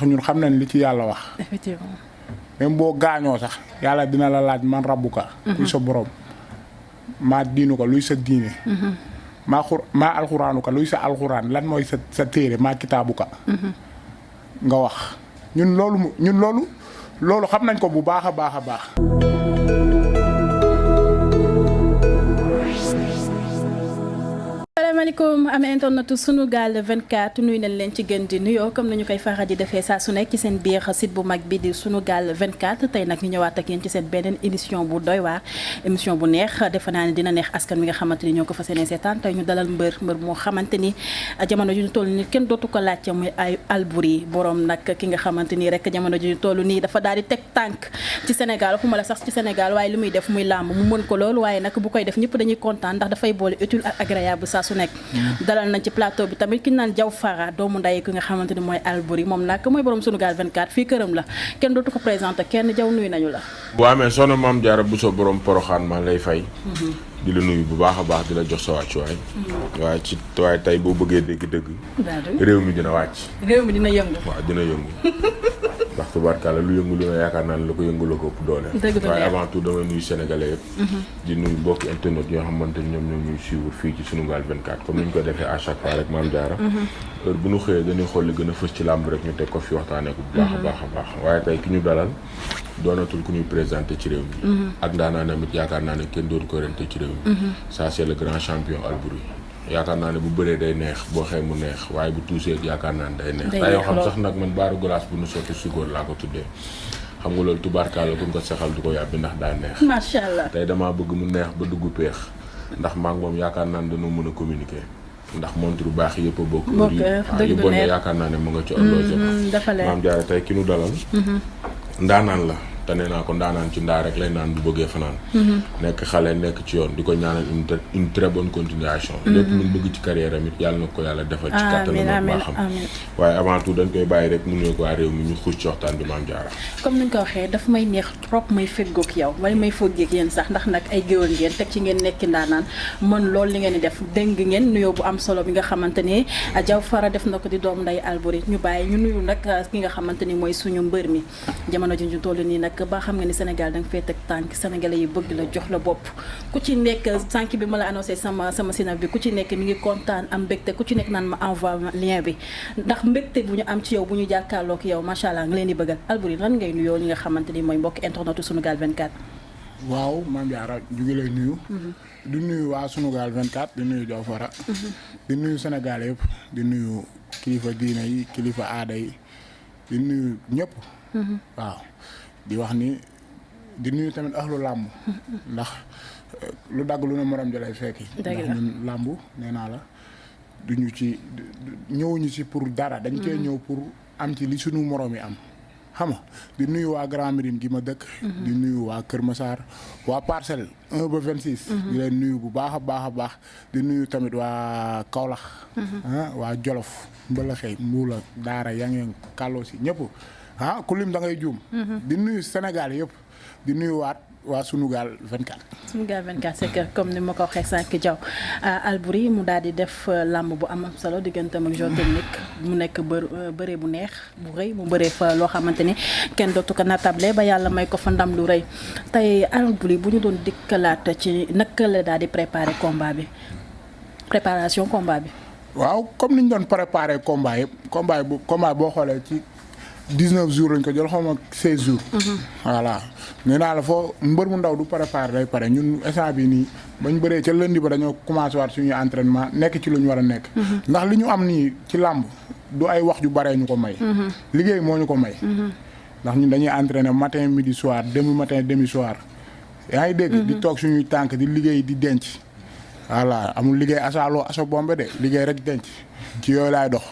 ndax ñun xam nañ li ci yàlla wax. effectivement. même boo gaañoo sax yàlla dina la laaj man rabbuka. kuy sa borom. maa diinu ko luy sa diine. maa alxuraanu ko luy sa alxuraan lan mooy sa téere maa kitaabu ka. nga wax ñun loolu xam nañ ko bu baax a baax a baax. asalaamaaleykum am internetu Sunugal 24 nuyu nañ leen ci gën di nuyoo comme nañu koy faral di defee saa su nekk ci seen biir site bu mag bi di Sunugal 24 tey nag ñu ñëwaat ak yéen ci seen beneen émission bu doy waar émission bu neex defe naa ne dina neex askan wi nga xamante ni ñoo ko fas yéene seetaan tey ñu dalal mbër moo xamante ni jamono ju ñu toll nii kenn dootu ko laajte muy ay Alboury borom nag ki nga xamante ni rek jamono ju ñu toll nii dafa daal di teg tànk ci Sénégal waxuma la sax ci Sénégal waaye li muy def muy làmb mu mën ko lool waaye nag bu koy def ñëpp dañuy kontaan ndax dafay boole utile ak agréable saa su nekk dalal nañ ci plateau bi tamit ki naan Diaw Fara doomu nday ki nga xamante ni mooy Alboury moom nag mooy borom Sunugal 24 fii këram la kenn dootu ko présenté kenn Diaw nuyu nañu la. bu amee soxna Mame Diarra Bousso borom Poroxaan maa lay fay. di la nuyu bu baax a baax di la jox sa wàccuwaay. waaye tey boo bëggee dégg-dëgg. réew mi dina wàcc. réew mi dina yëngu. waaw dina yëngu. ndax tubaarkàlla lu yëngu lu ne yaakaar naa ne la ko yëngu la ko ëpp doole. waaye avant tout damay nuyu sénégalais yëpp. di nuyu mbokki internet yoo xamante ni ñoom ñoo ñuy suivre fii ci Sunugal 24 comme ni ñu ko defee à chaque fois rek Mame Diarra. heure bu ñu xëyee dañuy xool li gën a fës ci làmb rek ñu teg ko fi waxtaanee ko bu baax a baax a baax waaye tey ki ñu dalal doonatul ku ñuy présenté ci réew mi. ak daanaa tamit yaakaar naa ne kenn doon ko rente ci réew mi. ça c'est le grand champion Alboury. yaakaar naa ne bu bëree day neex boo xëy mu neex waaye bu tuusee yaakaar naa ne day neex. day yoo xam sax nag man baaru glace bu nu sotti sukóor laa ko tuddee. xam nga loolu tubaarkàlla ku ko sexal du ko yàbbi ndax daa neex. macha allah tey damaa bëgg mu neex ba dugg peex ndax maa ngi moom yaakaar naa ne dañoo mën a communiquer. ndax montre bu baax yëpp a bokk. yu bon yaakaar naa ne mu nga ci horloge. dafa leer Mame Diarra tey ki nu dalal. ndaanaan la. te nee naa ko ndaanaan ci ndaa rek lay naan bu bëggee fanaan. nekk xale nekk ci yoon di ko ñaanal une très bonne continuation. lépp lu bëgg ci carrière am it yàlla na ko yàlla defal. ci kàttanam ak baaxam waaye avant tout dañ koy bàyyi rek mu nuyu ko waa réew mi ñu xuus ci waxtaan bi Mame Diarra. comme ni nga ko waxee daf may neex trop may feggoog yow wala may foggeeg yéen sax ndax nag ay géwël ngeen teg ci ngeen nekki ndaanaan mën loolu li ngeen di def dégg ngeen nuyoo bu am solo bi nga xamante ni Diaw Fara def na ko di doom nday Alboury ñu bàyyi ñu nuyu nag ki nga xamante ni mooy suñu mbër mi jamono ji ñu toll nii nag ba xam nga ni Sénégal da nga fee teg tànk sénégalais yi bëgg la jox la bopp ku ci nekk sànq bi ma la annoncé sama sinab bi ku ci nekk mi ngi kontaan am mbégte ku ci nekk naan ma envoie lien bi ndax mbégte bu ñu am ci yow bu ñu jàkkaarloo ak yow macha allah nga leen di bëggal Alboury lan ngay nuyoo ñi nga xamante ni mooy mbokk internetu Sunugal 24. waaw Mame Diarra ñu ngi lay nuyu. di nuyu waa Sunugal 24 di nuyu Diaw Fara. di nuyu Sénégal yëpp di nuyu kilifa diine yi kilifa aada yi di nuyu ñëpp. waaw. di wax ni di nuyu tamit ahlu làmb ndax lu dagg lu ne morom jëlay fekki ndax ñun làmb nee naa la duñu ci ñëwuñu ci pour dara dañ cee ñëw pour am ci li suñu morom yi am xam nga di nuyu waa Grand Médine gi ma dëkk di nuyu waa Kër Massar waa Parcelles 1 ba 26 di leen nuyu bu baax a baax a baax di nuyu tamit waa Kaolack waa Jolof Mbalaxey Mbuula Daara Yang Kàlloo si ñëpp ku lim da ngay juum. di nuyu Sénégal yëpp di nuyu waa Sunugal 24. Sunugal 24 c'est que comme ni ma ko waxee sànq Diaw Alboury mu daal di def làmb bu am solo digganteem ak jeu technique mu nekk bëree bu neex bu rëy mu bëree fa loo xamante ni kenn dootu ko natable ba yàlla may ko fa ndam lu rëy tey Alboury bu ñu doon dikkalaat ci naka la daal di préparer combat bi préparation combat bi. waaw comme ni ñu doon préparer combat yëpp combat boo xoolee ci. 19 jours lañ ko jël xaw ma 16 jours. voilà nee naa la foo mbër mu ndaw du préparé day pare ñun instant bi nii bañ bëree ca lundi ba dañoo commencé waat suñu entraînement nekk ci lu ñu war a nekk. ndax li ñu am nii ci làmb du ay wax ju baree ñu ko may. liggéey moo ñu ko may. ndax ñun dañuy entraîner matin midi soir demi matin demi soir. yaa ngi dégg. di toog suñuy tànk di liggéey di denc. voilà amul liggéey asaaloo aso bombe de liggéey rek denc ci yooyu laay dox.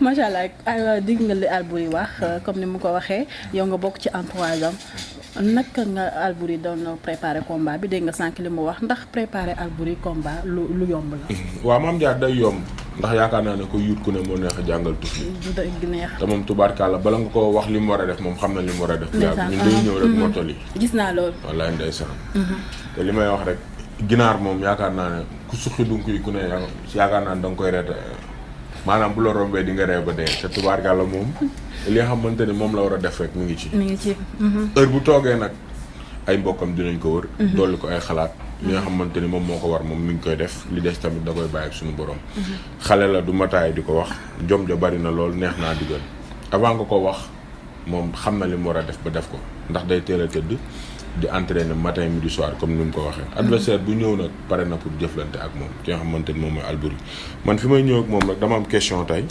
macha allah digg nga li Alboury wax comme ni mu ko waxee yow nga bokk ci entourage am naka nga Alboury doon préparer combat bi dégg nga sànq li mu wax ndax préparer Alboury combat lu yomb la. waaw Mame Diarra day yomb ndax yaakaar naa ne ko yuut ku ne moo neex a jàngal tuuti. du dëgg neex. te moom tubaarkàlla bala nga ko wax li mu war a def moom xam na li mu war a def. ñun day ñëw rek mottali. gis naa loolu. wallaay ndeysaan. te li may wax rek ginaar moom yaakaar naa ne ku suqi dunk yi ku ne yaakaar naa ne da nga koy reeta maanaam bu la rombee di nga ree ba dee te tubaarkàlla moom li nga xamante ne moom la war a def rek mi ngi ci. heure bu toogee nag ay mbokkam dinañ ko wër. dolli ko ay xalaat. li nga xamante ni moom moo ko war moom mi ngi koy def li des tamit da koy bàyyi ak suñu borom. xale la du mataay di ko wax jom ja bari na lool neex naa digal avant nga ko wax moom xam na li mu war a def ba def ko ndax day teel a tëdd di entraîner matin midi soir comme ni mu ko waxee. adversaire bu ñëw nag pare na pour jëflante ak moom ki nga xamante ni moom mooy Alboury man fi may ñëw ak moom rek dama am question tey.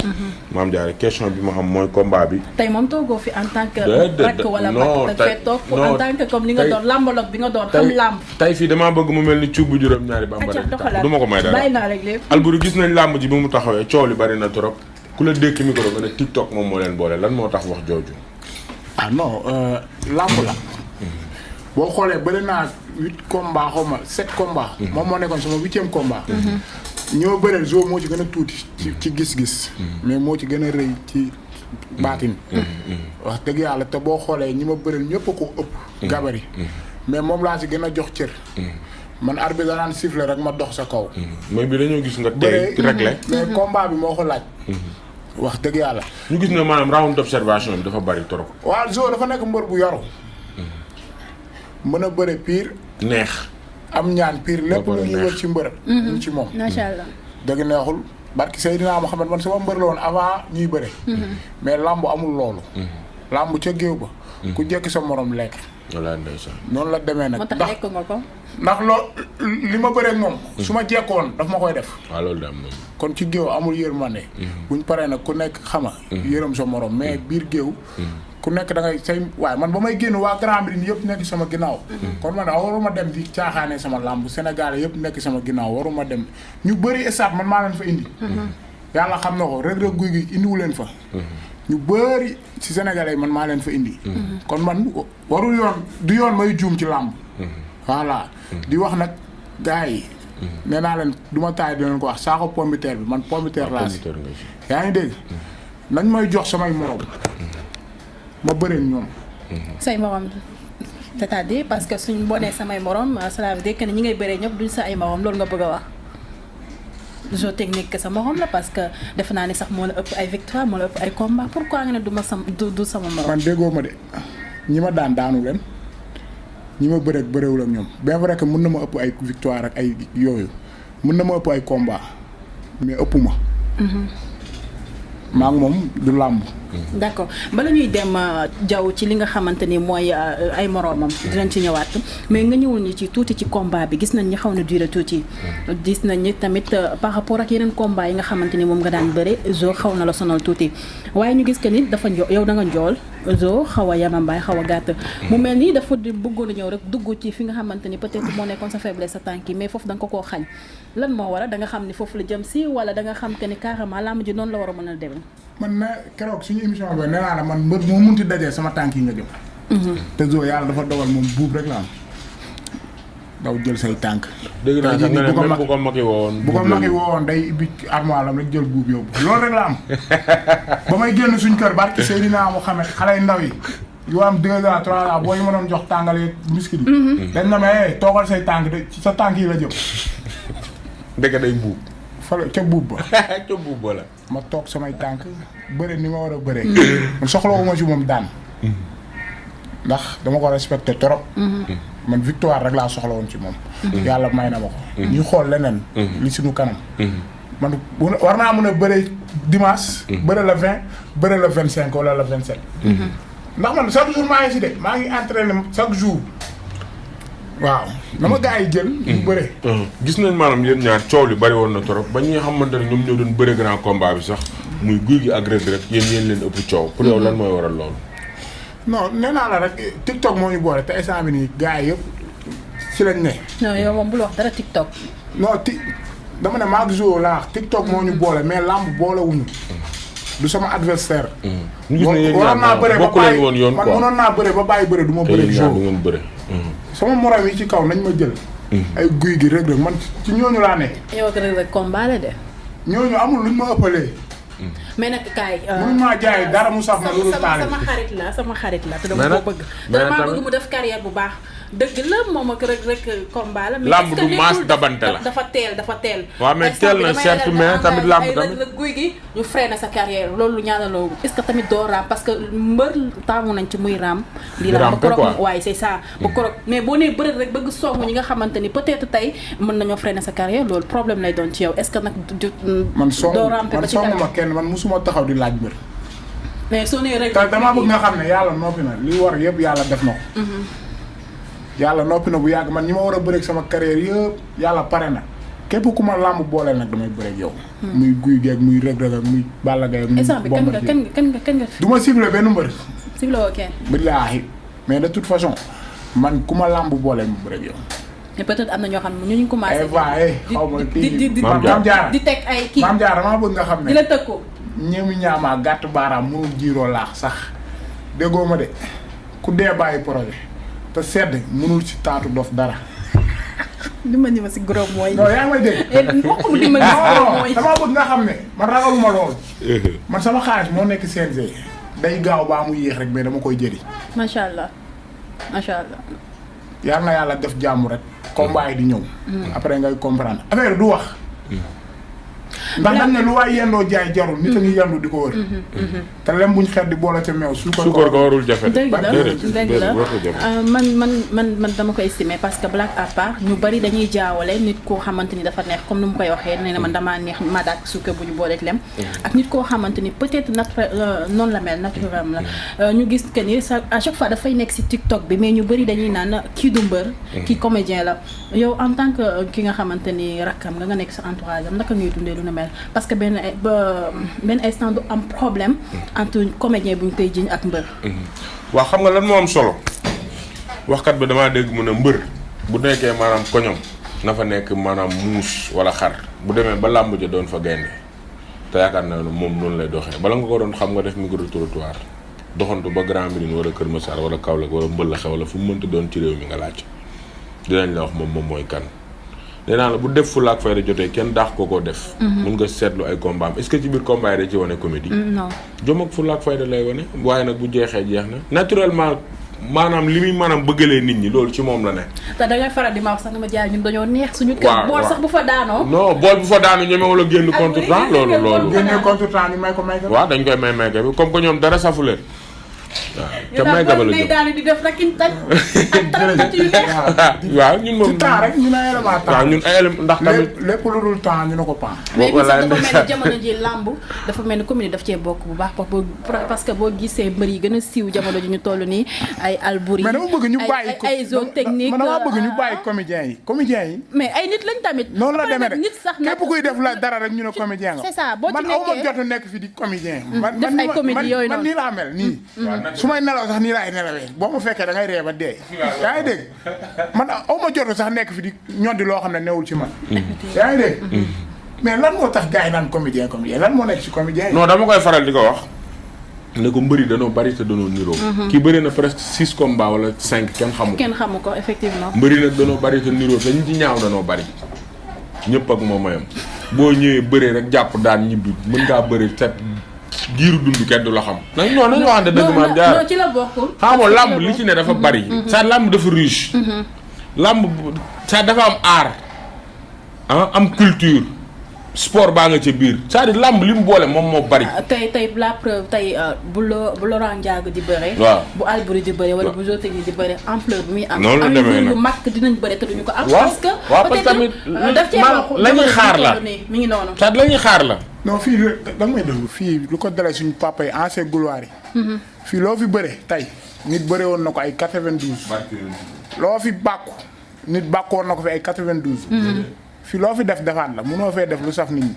Maam Diarra question bi ma xam mooy combat bi. tey moom toogoo fi en tant que. rakk wala mag da fee toog en tant que comme li nga doon lambaloog bi nga doon xam lamb. tey fii damaa bëgg mu mel ni cuub bu juróom-ñaari bambara bi tax du ma ko may dara bàyyi naa rek lépp. Alboury gis nañ làmb ji bi mu taxawee coow li bari na trop ku la dékk micro nga ne TikTok moom moo leen boole lan moo tax wax jooju. ah non làmb la. boo xoolee bëri naa 8 combats xaw ma 7 combats. moom moo nekkoon sama 8e combat. ñoo bëreel Zo moo ci gën a tuuti. ci gis-gis. mais moo ci gën a rëy ci baatin. wax dëgg yàlla te boo xoolee ñi ma bëreel ñëpp a ko ëpp. gabari mais moom laa si gën a jox cër. man arbitre da daan siffler rek ma dox sa kaw. mooy bi dañoo gis nga tey réglé. mais combat bi moo ko laaj. wax dëgg yàlla. ñu gis ne maanaam round d'observation bi dafa bari trop. waaw Zo dafa nekk mbër bu yaru. mën a bëre pire. neex. am ñaan pire lépp lu ñuy wër ci mbër. ñu ci moom. macha allah. dëgg neexul barki Seydina Muhammad man sama mbër la woon avant ñuy bëre. mais làmb amul loolu. làmb ca géew ba. ku jekki sa morom lekk. wallaahi ndeysaan. noonu la demee nag. moo tax lekk nga ko. ndax li ma bëree ak moom. su ma jekkoon daf ma koy def. waaw loolu de am na. kon ci géew amul yërmande. buñ paree nag ku nekk xama yërëm sa morom mais biir géew. ku nekk da ngay say waaye man ba may génn waa Grand Médine yëpp nekk sama ginnaaw. kon man waruma dem di caaxaane sama làmb Sénégal yëpp nekk sama ginnaaw waruma dem ñu bëri stade man maa leen fa indi. yàlla xam na ko Reug Reug Gouye Gui indiwu leen fa. ñu bëri ci Sénégalais man maa leen fa indi. kon man warul yoon du yoon may juum ci làmb. voilà di wax nag gars yi. nee naa leen du ma taay di leen ko wax saako pombiteer bi man pombiteer laa si. yaa ngi dégg nañ may jox samay morom. ma bëree ñoom. say morom c'est-à-dire parce que suñ boo nee samay morom cela veut dire que ñi ngay bëree ñëpp duñ sa ay morom loolu nga bëgg a wax. Zo Technique sa morom la parce que defe naa ni sax moo la ëpp ay victoire moo la ëpp ay combat pourquoi nga ne du ma sama morom. man déggoo ma de ñi ma daanu leen ñi ma bëreewul ak ñoom bien vrai que mën na ma ëpp ay victoire ak ay yooyu mën na ma ëpp ay combat mais ëpp ma. maa ngi moom du làmb. d'accord bala ñuy dem jaww ci li nga xamante ni mooy ay moroomam dinañ ci ñëwaat mais nga ñëwul ñi ci tuuti ci combat bi gis nañ ñi xaw na duré tuuti gis nañ ni tamit par rapport ak yeneen combat yi nga xamante ni moom nga daan bëre Zo xaw na la sonal tuuti waaye ñu gis que ni dafa yow da nga njool Zo xaw a yamambaay xaw a gàtt mu mel ni dafa bëggoon a ñëw rek dugg ci fi nga xamante ni peut-être moo nekkoon sa faiblesse sa tànk yi mais foofu da nga ko koo xañ lan moo war a da nga xam ni foofu la jëm si wala da nga xam que ni carrément làmb ji noonu la war a mën a demee. man na keroog suñu émission bi nee naa la man mbër moo munti dajee sama tànk yi nga jëm. te Zo yàlla dafa dogal moom buub rek la am daw jël say tànk. dégg naa sax nga ne même bu ko maki woowoon day ibbi armoire am rek jël buub yóbbu loolu rek la am. ba may génn suñ kër barki Seydina Muhammad xale yu ndaw yi yu am 2 ans 3 ans boo ñu ma doon jox tàngalee miski bi. dañ na ma toogal say tànk de sa tànk yi la jëm. dëgg day buub. ca buub ba. ca buub ba la. ma toog samay tànk bëre ni ma war a bëree. man soxlawuma ci moom daan. ndax dama ko respecté trop. man victoire rek laa soxla woon ci moom. yàlla may na ma ko. ñu xool leneen. li suñu kanam. man war naa mën a bëre dimanche. bëre le 20 bëre le 25 wala le 27. ndax man chaque jour maa ngi si de maa ngi entraîné chaque jour. waaw na ma gars yi jël. ñu bëre. gis nañ maanaam yéen ñaar coow li bari woon na trop ba ñi nga xamante ne ñoom ñoo doon bëre grand combat bi sax muy Gouye Gui ak Reug Reug yéen leen ëpp coow. pour yow lan mooy waral loolu. non nee naa la rek TikTok moo ñu boole te instant bi nii gars yi yëpp ci lañ ne. non yow moom bul wax dara TikTok. non dama ne maag Zo laa TikTok moo ñu boole mais làmb boolewuñu. du sama adversaire. ñu gis ne yéen ñaar bokk leen woon yoon quoi man mënoon naa bëre ba bàyyi bëre du ma bëre. Zo du ngeen bëre. sama morom yi ci kaw nañ ma jël. ay Gouye Gui Reug Reug man ci ñooñu laa nekk. yow ak Reug Reug combat la de. ñooñu amul luñ ma ëppalee. mais nag kaay. mënu maa jaay dara mu saf na loolu taal sama xarit la te dama ko bëgg. te dama bëgg mu def carrière bu baax dëgg la moom ak rek combat la. mais lamb du maas dabante la dafa teel. waaw mais teel na certes mais tamit lamb tamit rek guy gi ñu freiné sa carrière loolu ñaanaloo est-ce que tamit doo raam parce que mbër taamu nañ ci muy raam. di raam ba korog waaye c'est ça. ba korog mais boo nee bëri rek bëgg song ñi nga xamante ni peut-être tey mën nañoo freiné sa carrière loolu problème lay doon ci yow est-ce que nag doo rampé ba ci kanam man kenn man musuma taxaw di laaj mbër. mais soo nee rek damaa bëgg nga xam ne yàlla noppi na li war yëpp yàlla def na ko. yàlla noppi na bu yàgg man ñi ma war a bëreeg sama carrière yëpp yàlla pare na képp ku ma làmb booleel nag damay bëreeg yow. muy guy geeg muy rëg-rëg ak muy Balla Gaye ak muy Bombardier kan nga du ma ciblé benn mbër. ciblé woo kenn. billaahi mais de toute façon man ku ma làmb booleel ma bëreeg yow. mais peut-être am na ñoo xam ne ñu commencé. xaw ma kii Maam Jaara di teg ay kii Maam Jaara damaa bëgg nga xam ne di la tëkku. ñeemi ñaamaa gàtt baaraam mënul jiiroo laax sax déggoo ma de ku dee bàyyi projet te sedd mënul ci taatu dof dara. dimbali ma si gros mooy. non yaa ngi may dégg. waxuma dimbali ma si gros mooy. damaa bëgg nga xam ne man ragaluma lool. man sama xaalis moo nekk CNG day gaaw baa mu yéex rek mais dama koy jëri. macha allah macha allah. yal na yàlla def jàmm rek. combat yi di ñëw. après ngay comprendre affaire du wax. ndax dañ ne lu waay yendoo jaay jarul nit a ngi yendu di ko wër. te lem buñ xet di boole ca meew suukar ko warul jafe. dëgg la man dama ko estimer parce que blague à part ñu bari dañuy jaawale nit koo xamante ni dafa neex comme ni mu koy waxee nee na man damaa neex madaak suukar bu ñu booleeg lem. ak nit koo xamante ni peut-être noonu la mel naturel la. ñu gis que ni à chaque fois dafay nekk ci TikTok bi mais ñu bari dañuy naan kii du mbër. kii comédien la yow en tant que ki nga xamante ni rakkam nga nekk sa entourage am naka ngay dundee lu ne mel parce que benn instant du am problème entre comédien bu ñu koy jiñ ak mbër. waaw xam nga lan moo am solo waxkat bi damaa dégg mu ne mbër bu nekkee maanaam koñom na fa nekk maanaam muus wala xar bu demee ba làmb ja doon fa gaynde te yaakaar naa ne moom noonu lay doxee bala nga ko doon xam nga def micro trottoir doxantu ba Grand Médine wala Kër Massar wala Kaolack wala Mbëllaxe wala fu mu mënta doon ci réew mi nga laaj dinañ la wax moom mooy kan. nee naa la bu def fulla ak fayda jotee kenn daax ko koo def. mun nga seetlu ay combat am est-ce que ci biir combat yi da ci wane comédie. non jom ak fulla ak fayda lay wane waaye nag bu jeexee jeex na naturellement maanaam li muy maanaam bëggalee nit ñi loolu ci moom la ne. te da ngay faral di ma wax sax dama jaay ñun dañoo neex suñu. kër bool sax bu fa daanoo. non bool bu fa daanu ñemewul a génn contre temps loolu. génnee contre temps ñu may ko may. waaw dañ koy may bi comme que ñoom dara safu leen. waaw te may gabal a jëm daal di def rakin taj ak tarat yu neex. waaw ñun moom ci temps rek ñu ne élément temps. waaw ñun ay élément ndax tamit lépp lu dul temps ñu ne ko pan. mais dafa mel ni jamono ji làmb dafa mel ni commune daf cee bokk bu baax parce que boo gisee mbër yi gën a siiw jamono ji ñu toll nii ay Albouri. mais dama bëgg ñu bàyyi ay zone technique. man dama bëgg ñu bàyyi comédiens yi. mais ay nit lañ tamit. noonu la demee rek nit sax képp kuy def la dara rek ñu ne comédien nga. c'est ça boo ci man nekkee aw ma jotu nekk fi di comédien. def ay comédie yooyu man noonu nii laa mel nii. su may nelaw sax nii laay nelawee boo ma fekkee da ngay ree ba dee. yaa ngi dégg man aw ma jotu sax nekk fi di ñoddi loo xam ne newul ci man. yaa ngi dégg mais lan moo tax gars yi naan comédien lan moo nekk ci comédien yi. non dama koy faral di ko wax ne ko mbëri danoo bari te danoo niroo. kii bëri na presque 6 combats wala 5 kenn xamu ko effectivement. mbëri nag danoo bari te niroo te ñu ci ñaaw danoo bari ñëpp ak moom mayam boo ñëwee bëree rek jàpp daan ñibbi mën ngaa bëri set giiru dund kenn du la xam. non nañu waxante dëgg maam jaar non ci la bokkul. xam nga làmb li ci ne dafa bari. sa làmb dafa riche. làmb sa dafa am art am culture. sport baa nga ca biir c'est-à-dire làmb li mu boole moom moo bari. tey la preuve tey bu Laurent Ndiago di bëre. waaw bu Albouri di bëre wala bu Zotek di bëre ampleur bi muy am. noonu la demee nag am mag dinañ bëre te duñu ko am. waaw parce que parce que tamit daf cee bokk la ñuy xaar la mi ngi noonu. c'est la ñuy xaar la. non fii da nga may déglu fii lu ko dalee suñu papa yi ancien gloire yi. fii loo fi bëre tey nit bëre woon na ko ay 92. loo fi bàkku nit bàkkoon na ko fi ay 92. fii loo fi def defaat la mënoo fee def lu saf nit ñi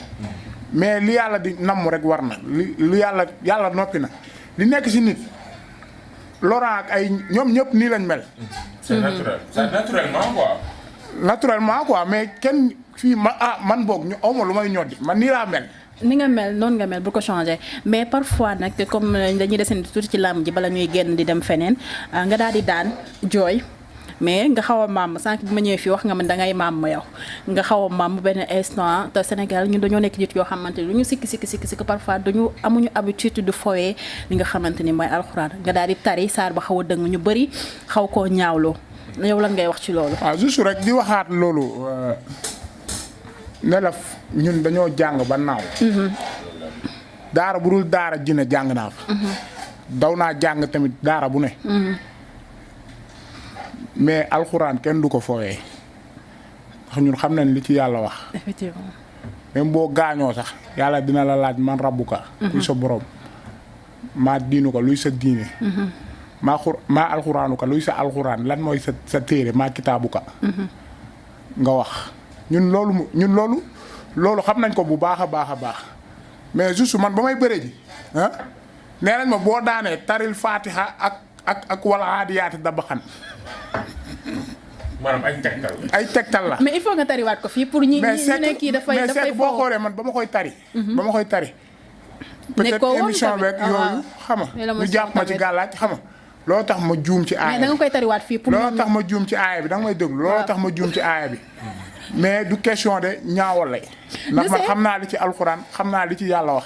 mais li yàlla di namm rek war na li yàlla noppi na li nekk ci nit Laurent ak ay ñoom ñëpp nii lañ mel. c'est naturel c'est naturellement quoi. naturellement quoi mais kenn fii man boog ñu awma lu may ñoddi man nii laa mel. ni nga mel noonu nga mel bu ko changé mais parfois nag comme dañuy desandi tuuti ci làmb ji bala ñuy génn di dem feneen nga daal di daan jooy. mais nga xaw a maam sànq bi ma ñëwee fii wax nga man dangay maam ma yow nga xaw a maam benn instant te Sénégal ñun dañoo nekk nit yoo xamante ni lu ñu sikki parfois amuñu habitude de fowee li nga xamante ni mooy alxuraan nga daal di tari saar ba xaw a dëng ñu bëri xaw koo ñaawloo yow lan ngay wax ci loolu. waaw juste rek di waxaat loolu ne la ñun dañoo jàng ba naaw. daara bu dul daara jine jàng naa fa. daw naa jàng tamit daara bu ne. mais alxuraan kenn du ko fooyee ndax ñun xam nañ li ci yàlla wax. effectivement. même boo gaañoo sax yàlla dina la laaj man rabbuka. kuy sa borom. maa diinu ko luy sa diine. maa alxuraanu ko luy sa alxuraan lan mooy sa téere maa kitaabu ka. nga wax ñun loolu xam nañ ko bu baax a baax a baax mais juste man ba may bëre ji nee nañ ma boo daanee taril fatiha ak wala aadiyaati dabaxan. maanaam ay tegtal la. mais il faut nga tariwaat ko fii pour ñi ne kii dafay boo xoolee man ba ma koy tari. peut-être émission beeg yooyu xam nga ñu jàpp ma ci gàllaaj xam nga loolu tax ma juum ci aaya bi. mais da nga koy tariwaat fii pour loolu tax ma juum ci aaya bi da nga may déglu loolu tax ma juum ci aaya bi. mais du question de ñaawal lay. ndax man xam naa li ci alxuraan xam naa li ci yàlla wax.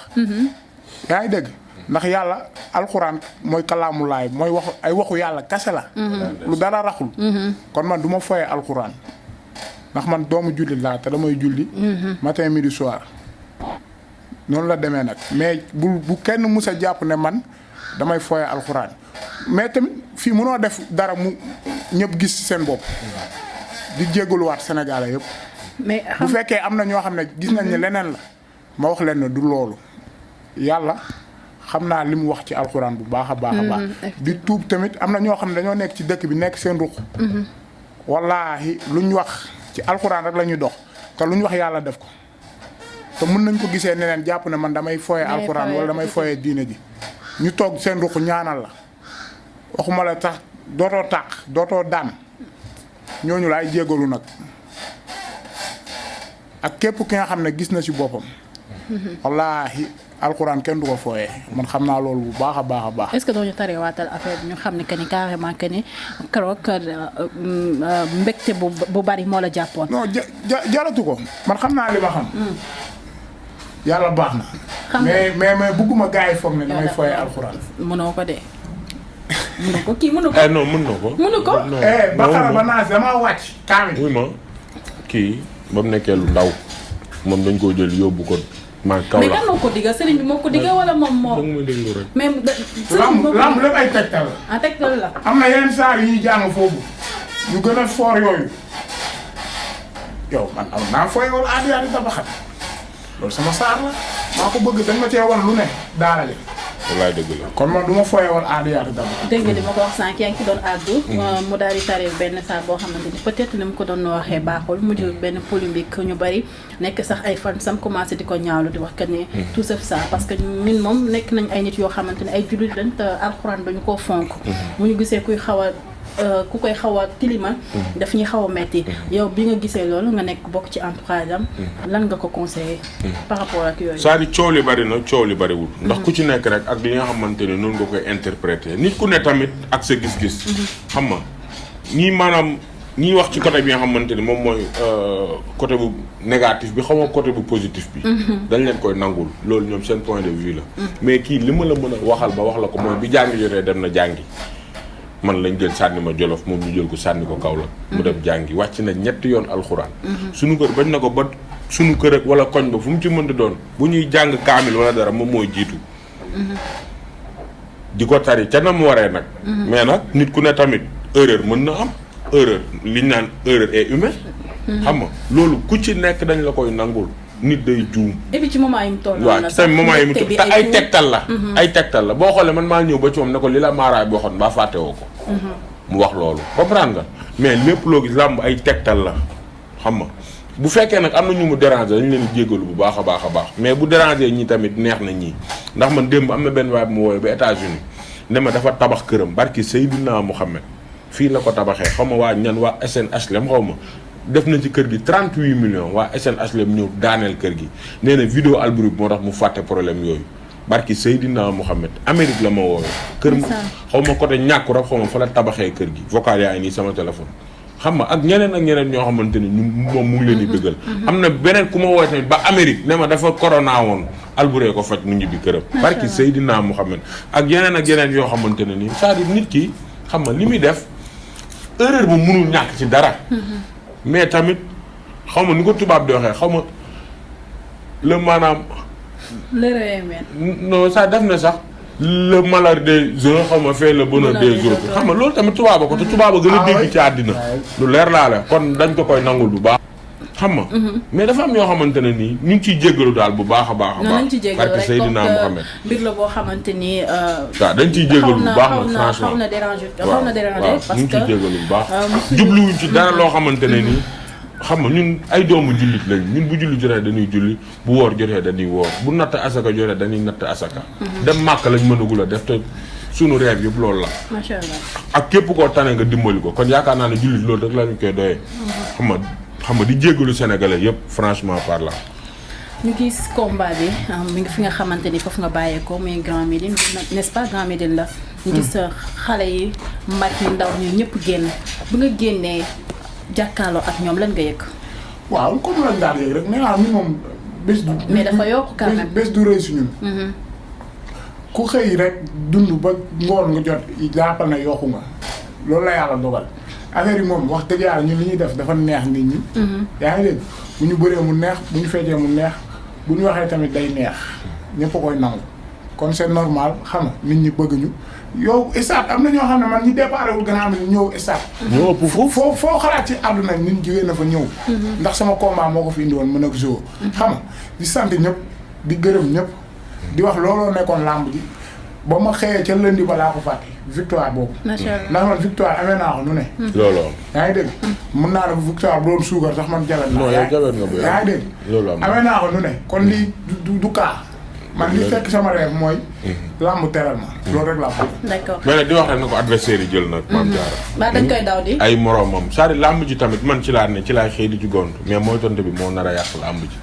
yaa ngi dégg ndax yàlla alxuraan mooy kalaamulaay mooy waxu yàlla kase la. lu dara raxul. kon man du ma foyee alxuraan ndax man doomu jullit laa te damay julli. matin midi soir. noonu la demee nag mais bu kenn mus a jàpp ne man damay foyee alxuraan mais tamit fii mënoo def dara mu ñëpp gis seen bopp. di jégaluwaat Sénégalais yëpp. mais bu fekkee am na ñoo xam ne gis nañ ne leneen la ma wax leen ne du loolu yàlla xam naa li mu wax ci alxuraan bu baax a baax a baax. di tuub tamit am na ñoo xam ne dañoo nekk ci dëkk bi nekk seen ruq. wallaahi lu ñu wax ci alxuraan rek la ñuy dox te lu ñu wax yàlla def ko te mën nañ ko gisee neneen jàpp ne man damay foyee alxuraan wala damay foyee diine ji ñu toog seen ruq ñaanal la waxuma la tax dootoo tàq dootoo daan. ñooñu laay jégalu nag ak képp ki nga xam ne gis na ci boppam. wallaahi alxuraan kenn du ko fooyee man xam naa loolu bu baax a baax a baax. est-ce que doo ñu tarewaatal affaire bi ñu xam ne que ni carrément que ni keroog mbégte bu bari moo la jàppoon. non jaratu ko man xam naa li ma xam. yàlla baax na. mais bëgguma gars yi foog ne damay fooyee alxuraan. mënoo ko de. mënu ko kii mënu ko. non mën na ko. mënu ko. Bakara ba naas damaa wàcc. kaamil oui ma kii ba mu nekkee lu ndaw moom dañ koo jël yóbbu ko maa kaw la. mais kan moo ko digga sëriñ bi moo ko digga wala moom moo. da nga may déglu rek. mais lamb lépp ay tegtal la. ah tegtal la. am na yeneen saar yi ñuy jàng foofu yu gën a foor yooyu yow man am naa fooy wala aadiyaati tabaxat loolu sama saar la maa ko bëgg dañ ma cee wan lu ne daanale. wallaay dëgg la. kon man du ma fooyee wala aadiyaati tabaxat. dégg nga li ma ko wax sànq yaa ngi ci doon àddu. mu daal di tari benn saar boo xamante ni peut-être ni mu ko doon waxee baaxul mu jël benn polémique ñu bari nekk sax ay fan sam commencé di ko ñaawlu di wax que ne. tout sauf ça parce que ñun moom nekk nañ ay nit yoo xamante ne ay jullit lañ te alxuraan dañu koo fonk. bu ñu gisee ku koy xaw a tilimal. daf ñuy xaw a metti yow bi nga gisee loolu nga nekk bokk ci entourage am. lan nga ko conseillé. par rapport ak yooyu. c'est-à-dire coow li bari na coow li bariwul. ndax ku ci nekk rek ak li nga xamante ne noonu nga koy interpréter nit ku ne tamit ak sa gis-gis. xam nga ñii maanaam ñii wax ci côté bi nga xamante ni moom mooy côté bu négatif bi xaw ma côté bu positif bi. dañ leen koy nangul loolu ñoom seen point de vue la. mais kii li ma la mën a waxal ba wax la ko mooy bi jàngi jotee dem na jàngi. man lañ jël sànni ma Jolof moom ñu jël ko sànni ko Kaolack mu dem jàngi wàcc na 3 yoon alxuraan. suñu kër bañ na ko ba suñu kër ak wala koñ ba fu mu ci mën di doon bu ñuy jàng kaamil wala dara moom mooy jiitu. di ko tari ca na mu waree nag. mais nag nit ku ne tamit erreur mën na am erreur liñ naan erreur est humaine. xam nga loolu ku ci nekk dañ la koy nangul. nit day juum. et puis ci moment yi mu toll waaw ci seen moment yi mu toll te ay tegtal la. ay tegtal la boo xoolee man maa ñëw ba ci moom ne ko li la maaraay bi waxoon mbaa fàtte woo ko. mu wax loolu comprendre nga mais lépp loo gis làmb ay tegtal la xam nga bu fekkee nag am na ñu mu déranger dañu leen di jéggalu bu baax a baax a baax mais bu déranger ñi tamit neex na ñii ndax man démb am na benn waay bu mu woowee ba États-Unis ne ma dafa tabax këram barki Seydina Mouhamed fii la ko tabaxee xaw ma waa ñan waa SNHLM xaw ma. def nañ ci kër gi 38 millions waa SNHLM ñëw daaneel kër gi nee na vidéo Alboury moo tax mu fàtte problème yooyu barki Seydina Mouhamed Amérique la ma woowee. kër xaw ma côté ñàkku rab xaw ma fa la tabaxee kër gi vocal yaa ngi nii sama téléphone. xam nga ak ñeneen ñoo xamante ni ñun moom mu ngi leen di bëggal. am na beneen ku ma woowee tamit ba Amérique ne ma dafa corona woon Alboury ko faj mu ñibbi këram. barki Seydina Mouhamed ak yeneen yoo xamante ne nii c'est-à-dire nit ki xam nga li muy def. erreur bu mënul ñàkk ci dara. mais tamit xaw ma ni ko tubaab di waxee xaw ma le maanaam. l'erreur humaine. non ça def na sax. le malheur des uns xaw ma fait le bonheur des autres xam nga loolu tamit tubaab ko te tubaab a gën a dégg ci àddina. lu leer laa la kon dañ ko koy nangul bu baax. xam nga. mais dafa am ñoo xamante ne nii ñu ngi ciy jéggalu daal bu baax a baax. a baax parce que Seydina Mohamed mbir la boo xamante ni. waaw dañ ciy jéggalu bu baax nag franchement xaw na déranger parce ñu ngi ciy que jéggalu bu baax. jubluwuñ ci dara loo xamante ne nii. xam nga ñun ay doomu jullit lañ ñun bu julli jotee dañuy julli bu woor jotee dañuy woor bu natt asaka jotee dañuy natt asaka. dem màkk lañ mënagul a def te sunu rêve yëpp loolu la. macha allah ak képp koo tane nga dimbali ko kon yaakaar naa ne jullit loolu rek lañu koy doyee. xam nga di jéggalu sénégalais yëpp franchement parlant. ñu gis combat bi mi ngi fi nga xamante ni foofu nga bàyyeekoo muy Grand Médine n'est-ce pas Grand Médine la. ñu gis xale yi mag ñi ndaw ñi ñëpp génn bu nga génnee. jàkkaarloo ak ñoom lan nga yëg. waaw comme lañ daan yëg rek nee naa ñun moom bés du. mais dafa yokk quand même bés du rëy si ñun. ku xëy rek dund ba ngoon nga jot jàppal na yokku nga loolu la yàlla dogal affaire yi moom wax dëgg yàlla ñun li ñuy def dafa neex nit ñi. yaa ngi dégg bu ñu bëree mu neex bu ñu feccee mu neex bu ñu waxee tamit day neex ñëpp a koy nangu kon c'est normal xam nga nit ñi bëgg ñu. yow stade am na ñoo xam ne man ñi déparé wul gannaaw ni ñëw stade. ñoo ëpp foofu foo xalaat ci àdduna nit jigéen na fa ñëw. ndax sama combat moo ko fi indi woon mën ak zoo. xam nga di sant ñëpp di gërëm ñëpp di wax looloo nekkoon làmb ji ba ma xëyee ca lundi ba laa ko fàtte victoire boobu. macha allah ndax man victoire amee naa ko nu ne. looloo. yaa ngi dégg mun naa ne victoire bu doon suukar sax man jabet naa. non yow jabet nga bëri yaa ngi dégg. loolu amee naa ko nu ne kon lii du kaa. man li fekk sama rêve mooy. làmb teral ma. loolu rek laa bëgg. d'accord mais nag di wax rek na ko adversaire yi jël nag. Mame Diarra. ba dañ koy daw di. ay moromam c'est-à-dire làmb ji tamit man ci laa ne ci laay xëy di ci gont mais mooy tonte bi moo nar a yàq làmb ji.